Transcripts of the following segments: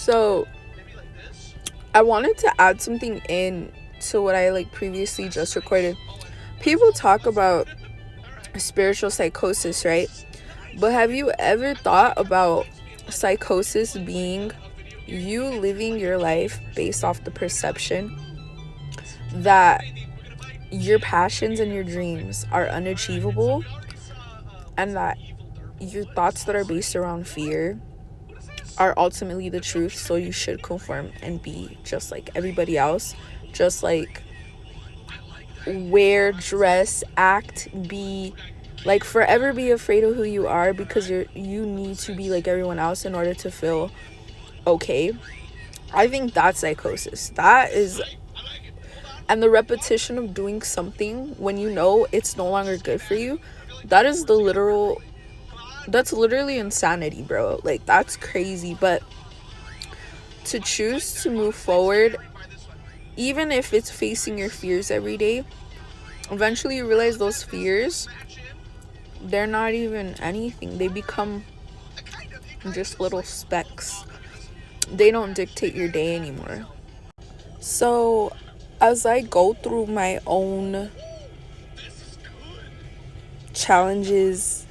So I wanted to add something in to what I like previously just recorded. People talk about spiritual psychosis, right? But have you ever thought about psychosis being you living your life based off the perception that your passions and your dreams are unachievable, and that your thoughts that are based around fear are ultimately the truth, so you should conform and be just like everybody else, just like wear, dress, act, be like forever be afraid of who you are because you need to be like everyone else in order to feel okay. I think that's psychosis. That is, and the repetition of doing something when you know it's no longer good for you, that is that's literally insanity, bro. Like, that's crazy. But to choose to move forward, even if it's facing your fears every day, eventually you realize those fears, they're not even anything. They become just little specks. They don't dictate your day anymore. So as I go through my own challenges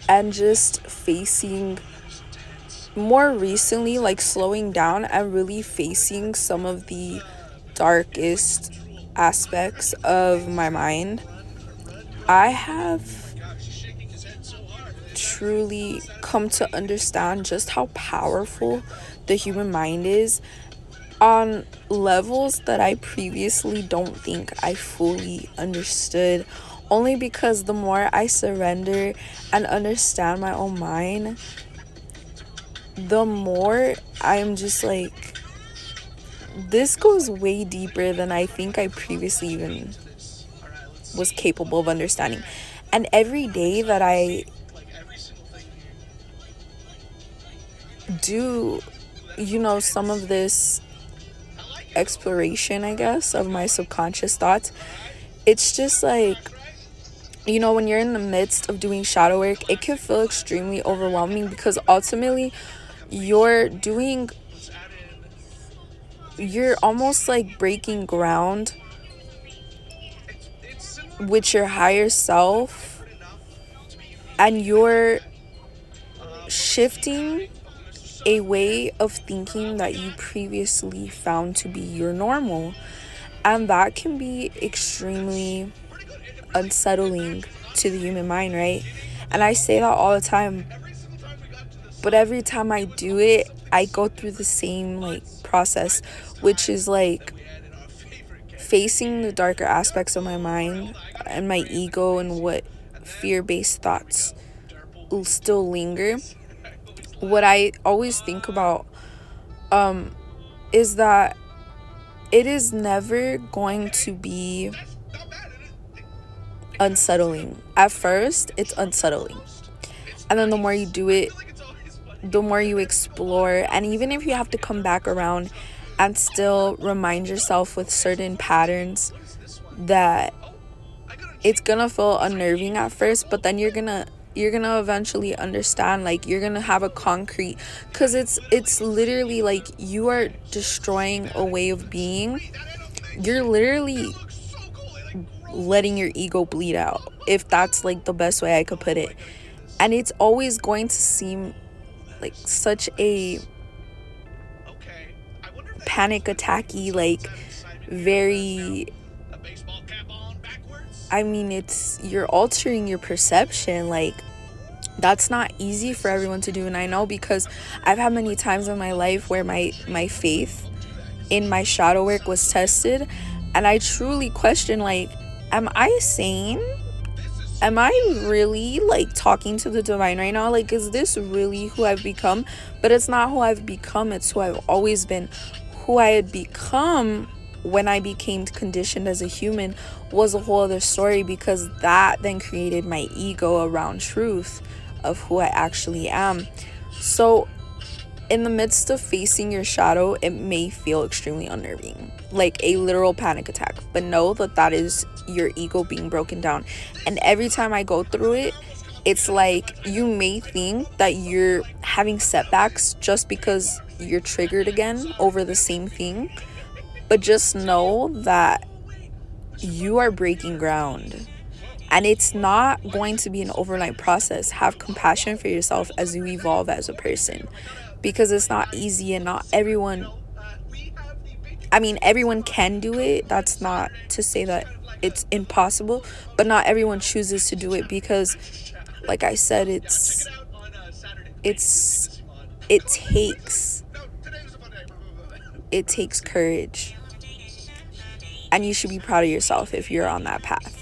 and just facing more recently, like slowing down and really facing some of the darkest aspects of my mind, I have truly come to understand just how powerful the human mind is on levels that I previously don't think I fully understood. Only because the more I surrender and understand my own mind, the more I'm just like, this goes way deeper than I think I previously even was capable of understanding. And every day that I do, some of this exploration, I guess, of my subconscious thoughts, it's just like, when you're in the midst of doing shadow work, it can feel extremely overwhelming because ultimately you're almost like breaking ground with your higher self, and you're shifting a way of thinking that you previously found to be your normal, and that can be extremely unsettling to the human mind, right? And I say that all the time, but every time I do it, I go through the same like process, which is like facing the darker aspects of my mind and my ego and what fear-based thoughts will still linger. What I always think about is that it is never going to be unsettling. At first, it's unsettling. And then the more you do it, the more you explore. And even if you have to come back around and still remind yourself with certain patterns, that it's gonna feel unnerving at first, but then you're gonna eventually understand. Like, you're gonna have a concrete, because it's literally like you are destroying a way of being. You're literally letting your ego bleed out, if that's like the best way I could put it. And it's always going to seem like such a panic attacky, like very, you're altering your perception. Like, that's not easy for everyone to do. And I know, because I've had many times in my life where my faith in my shadow work was tested, and I truly question, like, am I sane? Am I really like talking to the divine right now? Like, is this really who I've become? But it's not who I've become, it's who I've always been. Who I had become when I became conditioned as a human was a whole other story, because that then created my ego around truth of who I actually am. So in the midst of facing your shadow, it may feel extremely unnerving, like a literal panic attack, but know that that is your ego being broken down. And every time I go through it, it's like you may think that you're having setbacks just because you're triggered again over the same thing, but just know that you are breaking ground. And it's not going to be an overnight process. Have compassion for yourself as you evolve as a person, because it's not easy, and not everyone, I mean, everyone can do it. That's not to say that it's impossible, but not everyone chooses to do it because, like I said, it's it takes courage. And you should be proud of yourself if you're on that path.